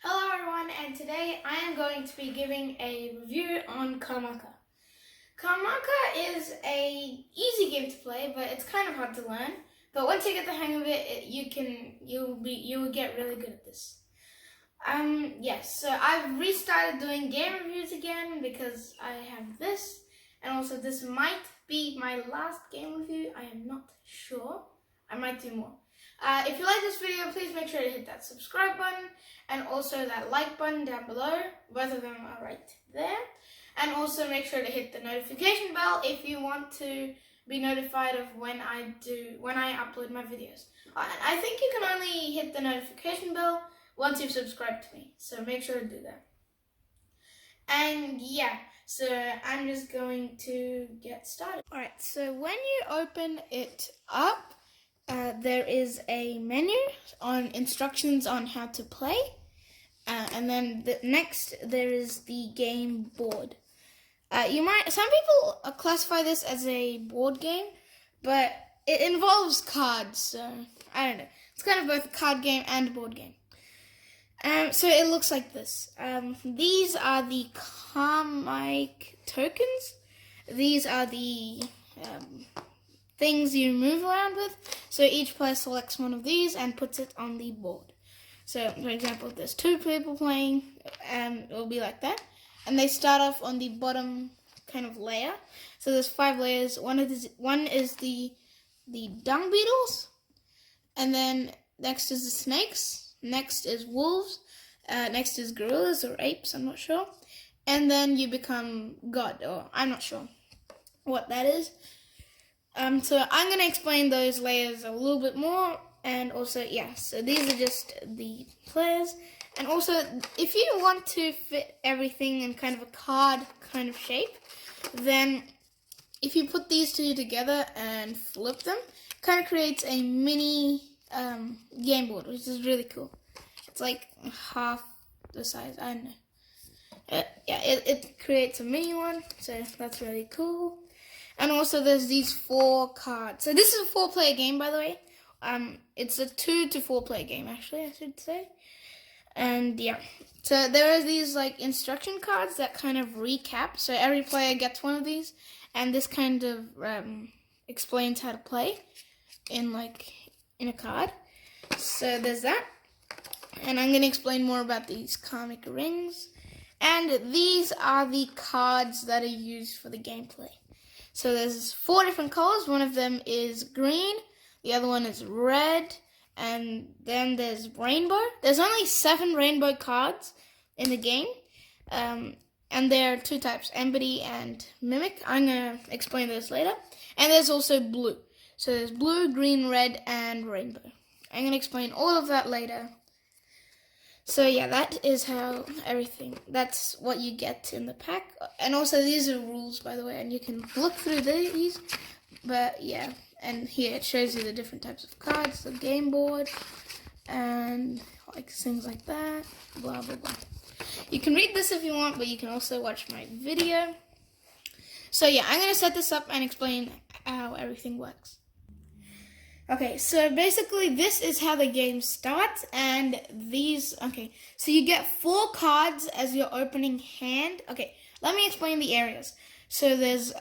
Hello everyone, and today I am going to be giving a review on Karmaka. Karmaka is a easy game to play, but it's kind of hard to learn. But once you get the hang of it, you will get really good at this. Yes, so I've restarted doing game reviews again because I have this, and also this might be my last game review. I am not sure. I might do more. If you like this video, please make sure to hit that subscribe button and also that like button down below. Both of them are right there. And also make sure to hit the notification bell if you want to be notified of when I upload my videos. I think you can only hit the notification bell once you've subscribed to me, so make sure to do that. And yeah, so I'm just going to get started. Alright, so when you open it up, there is a menu on instructions on how to play, and then next there is the game board. Some people classify this as a board game, but it involves cards, so I don't know. It's kind of both a card game and a board game. So it looks like this. These are the Karmaka tokens. These are the things you move around with. So each player selects one of these and puts it on the board. So, for example, if there's two people playing, it will be like that. And they start off on the bottom kind of layer. So there's 5 layers. One is the dung beetles, and then next is the snakes. Next is wolves. Next is gorillas or apes. I'm not sure. And then you become God, or I'm not sure what that is. So I'm going to explain those layers a little bit more, and also, yeah, so these are just the players. And also, if you want to fit everything in kind of a card kind of shape, then if you put these two together and flip them, it kind of creates a mini game board, which is really cool. It's like half the size, I don't know. It creates a mini one, so that's really cool. And also there's these 4 cards. So this is a 4-player game, by the way. It's a 2 to 4-player game, actually, I should say. And yeah, so there are these like instruction cards that kind of recap. So every player gets one of these, and this kind of explains how to play in a card. So there's that. And I'm going to explain more about these Karmaka rings. And these are the cards that are used for the gameplay. So there's 4 different colors. One of them is green, the other one is red, and then there's rainbow. There's only 7 rainbow cards in the game, and there are 2 types, Empathy and Mimic. I'm going to explain those later. And there's also blue. So there's blue, green, red, and rainbow. I'm going to explain all of that later. So yeah, that is how that's what you get in the pack. And also these are rules, by the way, and you can look through these. But yeah, and here it shows you the different types of cards, the game board, and like things like that, blah, blah, blah. You can read this if you want, but you can also watch my video. So yeah, I'm going to set this up and explain how everything works. Okay, so basically this is how the game starts, and so you get 4 cards as your opening hand. Okay, let me explain the areas. So there's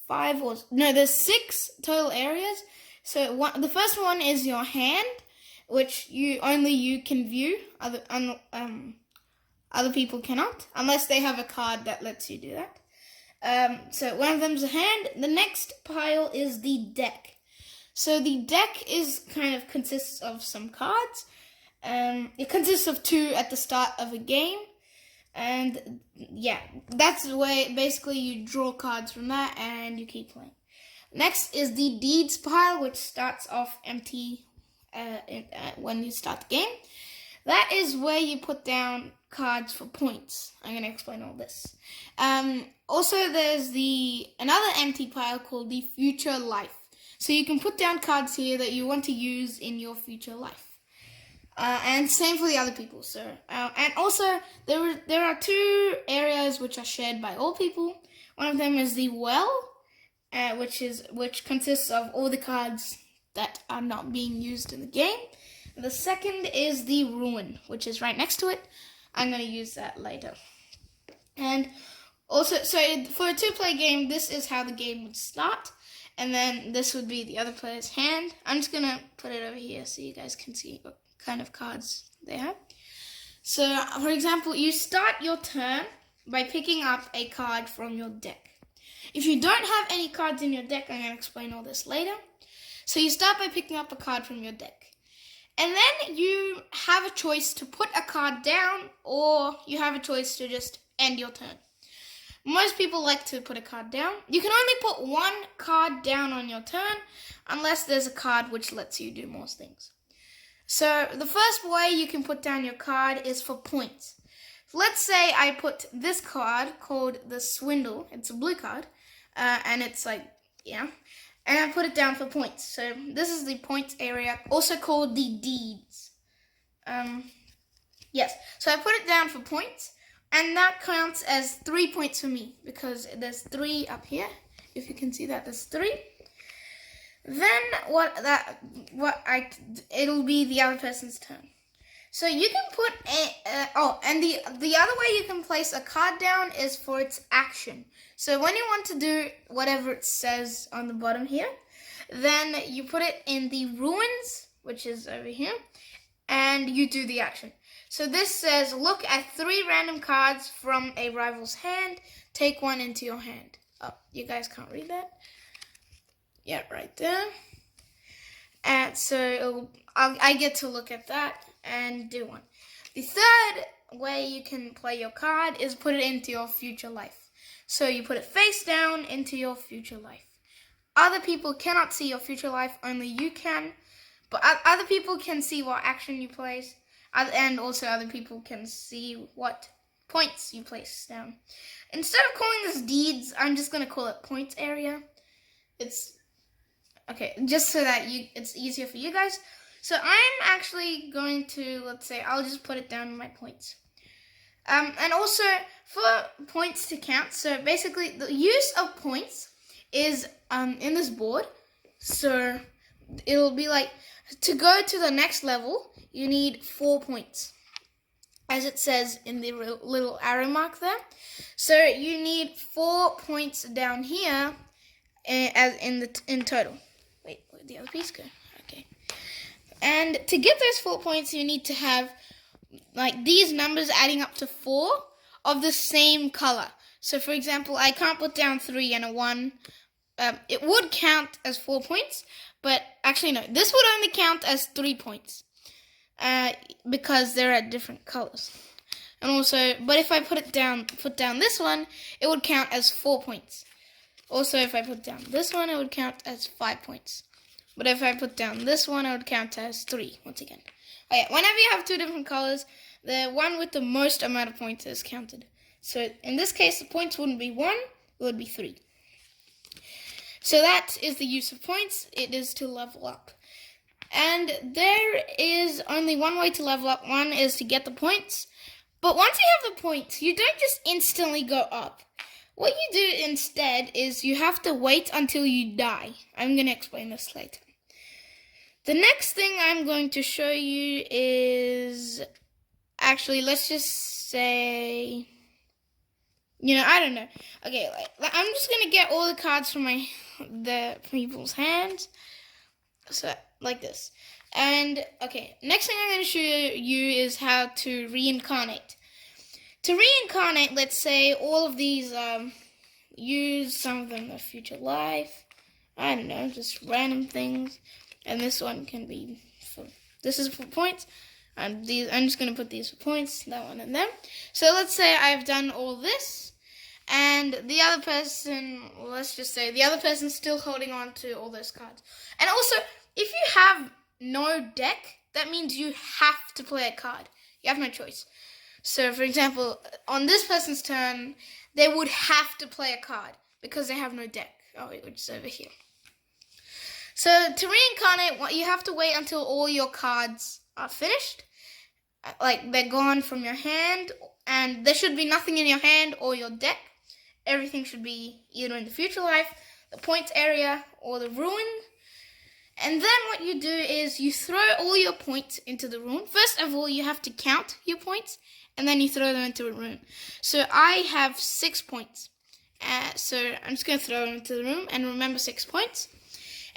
6 total areas. So the first one is your hand, which only you can view. Other people cannot, unless they have a card that lets you do that. So one of them's a hand. The next pile is the deck. So the deck consists of some cards. It consists of 2 at the start of a game. And yeah, that's the way basically you draw cards from that and you keep playing. Next is the deeds pile, which starts off empty when you start the game. That is where you put down cards for points. I'm going to explain all this. Also, there's another empty pile called the future life. So you can put down cards here that you want to use in your future life. And same for the other people. So, and also there are 2 areas which are shared by all people. One of them is the well, which consists of all the cards that are not being used in the game. The second is the ruin, which is right next to it. I'm going to use that later. And also, so for a 2-player game, this is how the game would start. And then this would be the other player's hand. I'm just going to put it over here so you guys can see what kind of cards they have. So, for example, you start your turn by picking up a card from your deck. If you don't have any cards in your deck, I'm going to explain all this later. So you start by picking up a card from your deck. And then you have a choice to put a card down, or you have a choice to just end your turn. Most people like to put a card down. You can only put one card down on your turn, unless there's a card which lets you do more things. So the first way you can put down your card is for points. Let's say I put this card called the Swindle. It's a blue card, and it's like, yeah. And I put it down for points. So this is the points area, also called the deeds. Yes, so I put it down for points, and that counts as 3 points for me, because there's 3 up here. If you can see that, there's 3. Then it'll be the other person's turn. So you can put and the other way you can place a card down is for its action. So when you want to do whatever it says on the bottom here, then you put it in the ruins, which is over here, and you do the action. So this says, look at 3 random cards from a rival's hand, take one into your hand. Oh, you guys can't read that? Yeah, right there. And so I get to look at that and do one. The third way you can play your card is put it into your future life. So you put it face down into your future life. Other people cannot see your future life, only you can. But other people can see what action you place, and also other people can see what points you place down. Instead of calling this deeds, I'm just going to call it points area. It's okay, just so that it's easier for you guys. So I'm actually going to, let's say, I'll just put it down in my points. And also, for points to count, so basically the use of points is in this board. So it'll be like, to go to the next level, you need 4 points, as it says in the little arrow mark there. So you need 4 points down here, as in total. Wait, where'd the other piece go? Okay. And to get those 4 points, you need to have like these numbers adding up to 4 of the same color. So for example, I can't put down 3 and a 1. It would count as 4 points, but actually no, this would only count as 3 points, because they're at different colors. And also, but if I put down this one, it would count as 4 points. Also, if I put down this one, it would count as 5 points. But if I put down this one, it would count as 3, once again. Okay, whenever you have 2 different colors, the one with the most amount of points is counted. So in this case, the points wouldn't be 1, it would be 3. So that is the use of points. It is to level up. And there is only one way to level up. One is to get the points. But once you have the points, you don't just instantly go up. What you do instead is you have to wait until you die. I'm going to explain this later. The next thing I'm going to show you is, actually, let's just say, I don't know. Okay, I'm just going to get all the cards from the people's hands. So, like this. And, okay, next thing I'm going to show you is how to reincarnate. To reincarnate, let's say all of these, use some of them in the future life. I don't know, just random things. And this one can be this is for points. And I'm just going to put these for points, that one and them. So let's say I've done all this. And the other person, let's just say the other person's still holding on to all those cards. And also, if you have no deck, that means you have to play a card. You have no choice. So, for example, on this person's turn, they would have to play a card because they have no deck. Oh, which is over here. So, to reincarnate, you have to wait until all your cards are finished. Like, they're gone from your hand, and there should be nothing in your hand or your deck. Everything should be either in the future life, the points area, or the ruin. And then what you do is you throw all your points into the room. First of all, you have to count your points, and then you throw them into a room. So I have 6 points. So I'm just going to throw them into the room, and remember 6 points.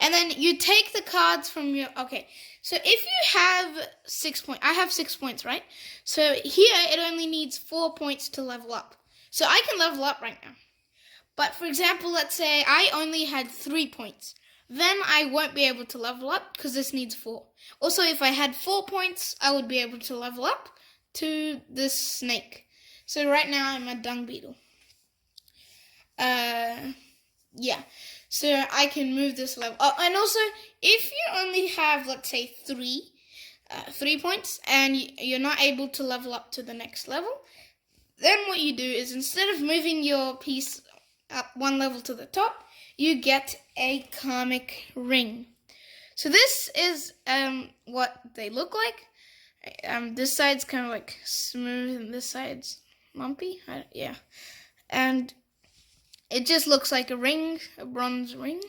And then you take the cards from your... Okay, so if you have 6 points... I have 6 points, right? So here, it only needs 4 points to level up. So I can level up right now. But for example, let's say I only had 3 points. Then I won't be able to level up because this needs 4. Also, if I had 4 points, I would be able to level up to this snake. So right now I'm a dung beetle. Yeah. So I can move this level. Oh, and also, if you only have, let's say, 3 points, and you're not able to level up to the next level, then what you do is instead of moving your piece up 1 level to the top, you get a karmic ring. So this is what they look like. This side's kind of like smooth and this side's lumpy. Yeah. And it just looks like a ring, a bronze ring.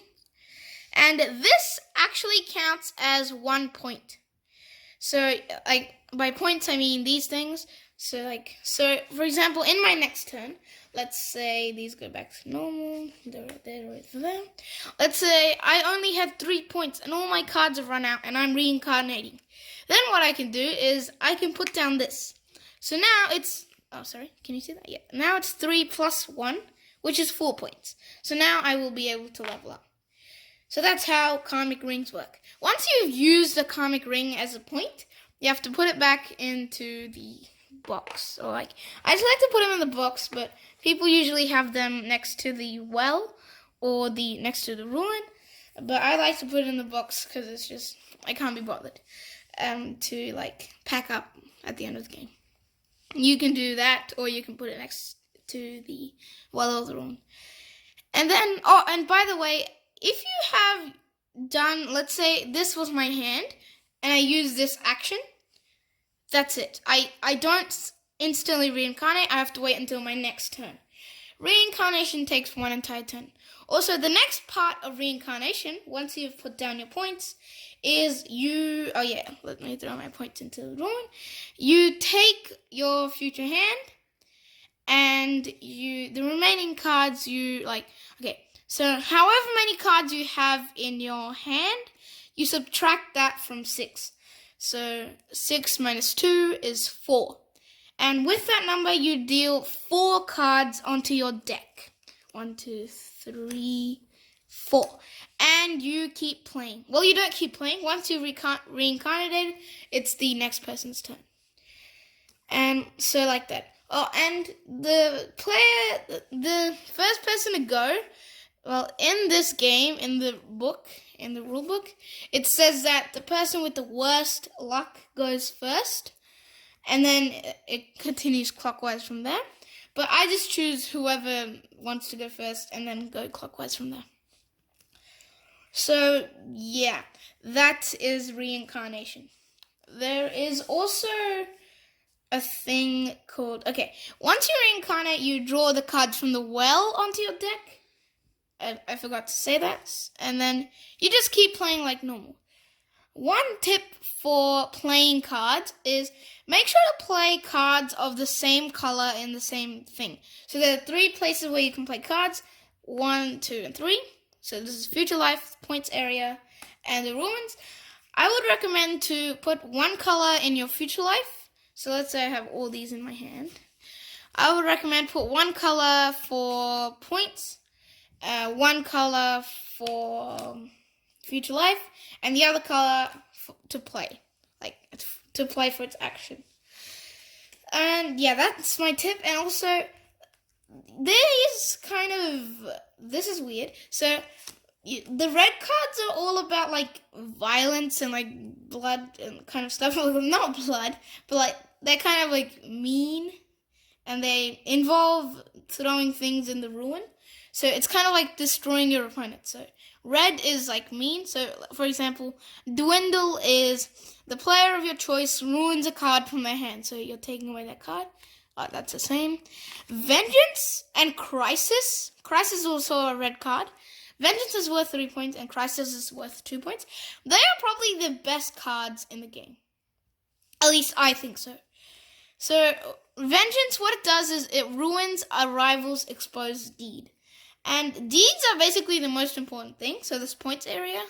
And this actually counts as 1 point. So like by points I mean these things. So for example, in my next turn, let's say these go back to normal. They're right there. Let's say I only have 3 points and all my cards have run out and I'm reincarnating. Then what I can do is I can put down this. So now it's... Oh, sorry. Can you see that? Yeah. Now it's 3 plus 1, which is 4 points. So now I will be able to level up. So that's how karmic rings work. Once you've used the karmic ring as a point, you have to put it back into the box. Or I just like to put them in the box, but people usually have them next to the well or next to the ruin. But I like to put it in the box because it's just, I can't be bothered to pack up at the end of the game. You can do that, or you can put it next to the well or the ruin. And then, and by the way, if you have done, let's say this was my hand, and I use this action, that's it. I don't instantly reincarnate. I have to wait until my next turn. Reincarnation takes 1 entire turn. Also, the next part of reincarnation, once you've put down your points, is you... Oh yeah, let me throw my points into the ruin. You take your future hand, and the remaining cards okay, so however many cards you have in your hand, you subtract that from 6. So 6 minus 2 is 4. And with that number, you deal 4 cards onto your deck. 1, 2, 3, 4. And you keep playing. Well, you don't keep playing. Once you reincarnated, it's the next person's turn. And so like that. Oh, and the first person to go, well, in this game, in the rule book, it says that the person with the worst luck goes first, and then it continues clockwise from there. But I just choose whoever wants to go first and then go clockwise from there. So, yeah, that is reincarnation. There is also a thing called... Okay, once you reincarnate, you draw the cards from the well onto your deck. I forgot to say that. And then you just keep playing like normal. One tip for playing cards is make sure to play cards of the same color in the same thing. So there are 3 places where you can play cards. 1, 2, and 3. So this is Future Life, Points Area, and the Ruins. I would recommend to put 1 color in your Future Life. So let's say I have all these in my hand. I would recommend put 1 color for points, 1 color for Future Life, and the other color to play, to play for its action. And yeah, that's my tip. And also, this is weird. So the red cards are all about violence and blood and kind of stuff. Not blood, but they're kind of mean, and they involve throwing things in the ruin. So it's kind of like destroying your opponent. So red is mean. So for example, Dwindle is the player of your choice ruins a card from their hand. So you're taking away that card. That's the same. Vengeance and Crisis. Crisis is also a red card. Vengeance is worth 3 points, and Crisis is worth 2 points. They are probably the best cards in the game. At least I think so. So, Vengeance, what it does is it ruins a rival's exposed deed. And deeds are basically the most important thing. So this points area,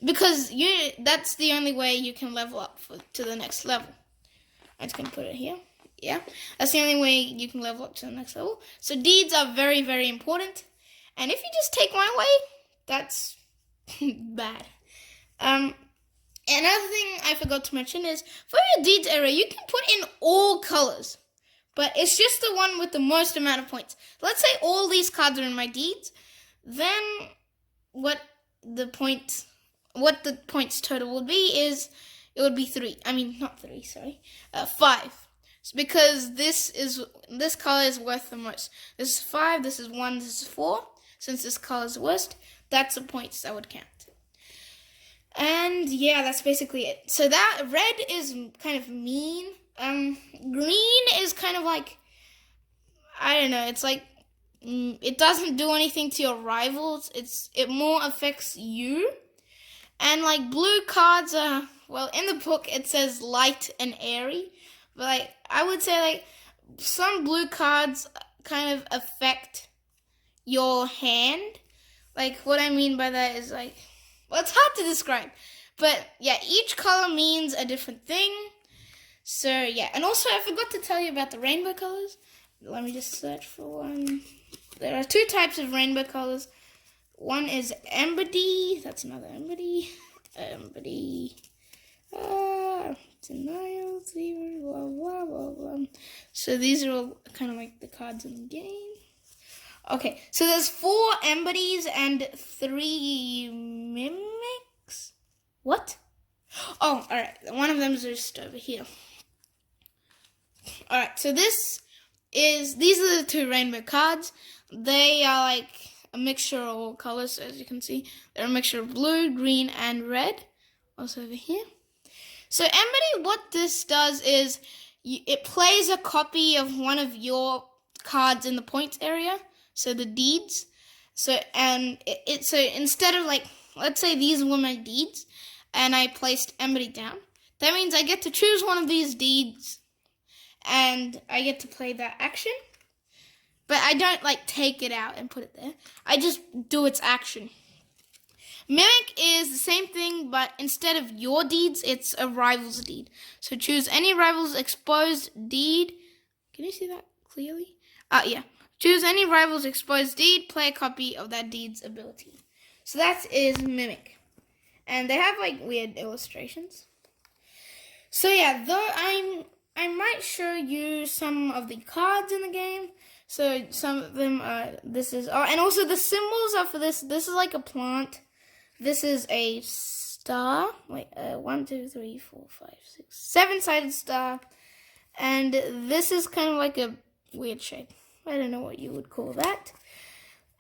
because that's the only way you can level up to the next level. I'm just going to put it here. Yeah, that's the only way you can level up to the next level. So deeds are very, very important. And if you just take one away, that's bad. Another thing I forgot to mention is, for your deeds area, you can put in all colors. But it's just the one with the most amount of points. Let's say all these cards are in my deeds. Then what the points total would be is, it would be 3. I mean, not 3, sorry. 5. Because this color is worth the most. This is 5, this is 1, this is 4. Since this color is the worst, that's the points that would count. And yeah, that's basically it. So that red is kind of mean. Green is kind of like, I don't know, it's like, it doesn't do anything to your rivals. It more affects you. And like blue cards are, well, in the book it says light and airy. But like, I would say like, some blue cards kind of affect your hand. Like, what I mean by that is like, well, it's hard to describe. But yeah, each color means a different thing. So yeah, and also I forgot to tell you about the rainbow colors. Let me just search for one. There are 2 types of rainbow colors. One is Embody. That's another Embody. Denial, blah, blah, blah, blah. So these are all kind of like the cards in the game. Okay, so there's 4 Embodies and 3 Mimics. What? Oh, alright. One of them is just over here. Alright, so these are the 2 rainbow cards. They are like a mixture of all colors, as you can see. They're a mixture of blue, green, and red. Also over here. So Embody, what this does is, it plays a copy of one of your cards in the points area. So the deeds. So instead of like, let's say these were my deeds, and I placed Embody down. That means I get to choose one of these deeds, and I get to play that action. But I don't like take it out and put it there. I just do its action. Mimic is the same thing, but instead of your deeds, it's a rival's deed. So choose any rival's exposed deed. Can you see that clearly? Yeah. Choose any rival's exposed deed, play a copy of that deed's ability. So that is Mimic. And they have like weird illustrations. So yeah, though I might show you some of the cards in the game. So some of them are, and also the symbols are for this. This is like a plant. This is a star. Wait, 1, 2, 3, 4, 5, 6, 7-sided star. And this is kind of like a weird shape. I don't know what you would call that.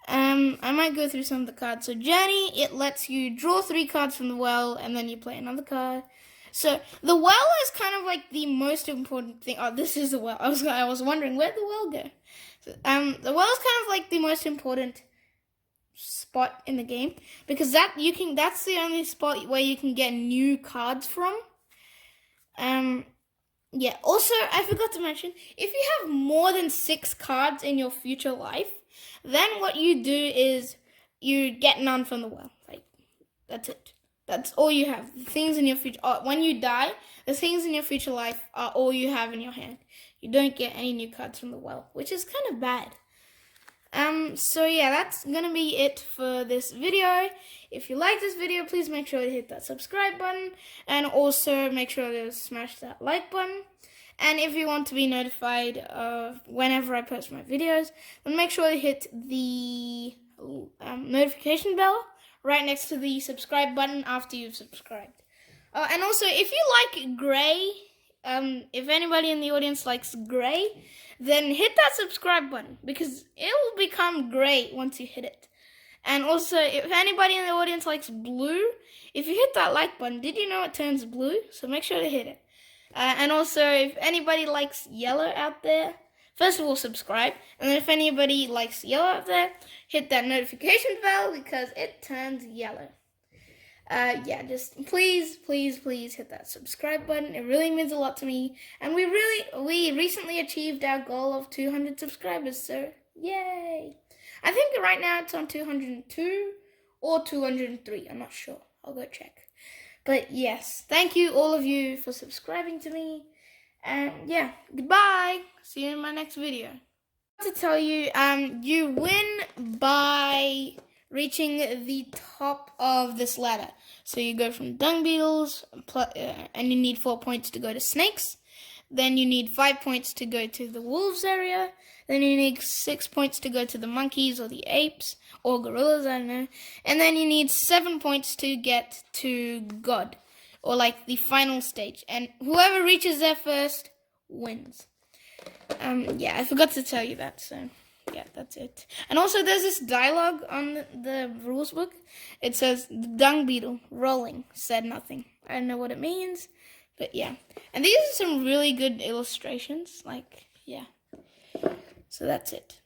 I might go through some of the cards. So Journey, it lets you draw 3 cards from the well, and then you play another card. So the well is kind of like the most important thing. Oh, this is the well. I was wondering, where'd the well go? So, the well is kind of like the most important spot in the game, because that's the only spot where you can get new cards from. Yeah, also, I forgot to mention, if you have more than 6 cards in your future life, then what you do is you get none from the well. Like, that's it. That's all you have. The things in your future, when you die, the things in your future life are all you have in your hand. You don't get any new cards from the well, which is kind of bad. So yeah, that's gonna be it for this video. If you like this video, please make sure to hit that subscribe button, and also make sure to smash that like button. And if you want to be notified of whenever I post my videos, then make sure to hit the notification bell right next to the subscribe button after you've subscribed. And also, if you like gray, if anybody in the audience likes gray, then hit that subscribe button, because it will become gray once you hit it. And also, if anybody in the audience likes blue, if you hit that like button, did you know it turns blue? So make sure to hit it. And also, if anybody likes yellow out there, first of all, subscribe. And then if anybody likes yellow out there, hit that notification bell because it turns yellow. Yeah, just please hit that subscribe button. It really means a lot to me. And we recently achieved our goal of 200 subscribers, so yay. I think right now it's on 202 or 203. I'm not sure. I'll go check. But yes, thank you all of you for subscribing to me. And yeah, goodbye. See you in my next video. To tell you, you win by reaching the top of this ladder. So you go from dung beetles, and you need 4 points to go to snakes. Then you need 5 points to go to the wolves area. Then you need 6 points to go to the monkeys or the apes or gorillas, I don't know. And then you need 7 points to get to God, or like the final stage. And whoever reaches there first wins. Yeah, I forgot to tell you that, so yeah, that's it. And also there's this dialogue on the rules book. It says, the dung beetle, rolling, said nothing. I don't know what it means, but yeah. And these are some really good illustrations, like, yeah. So that's it.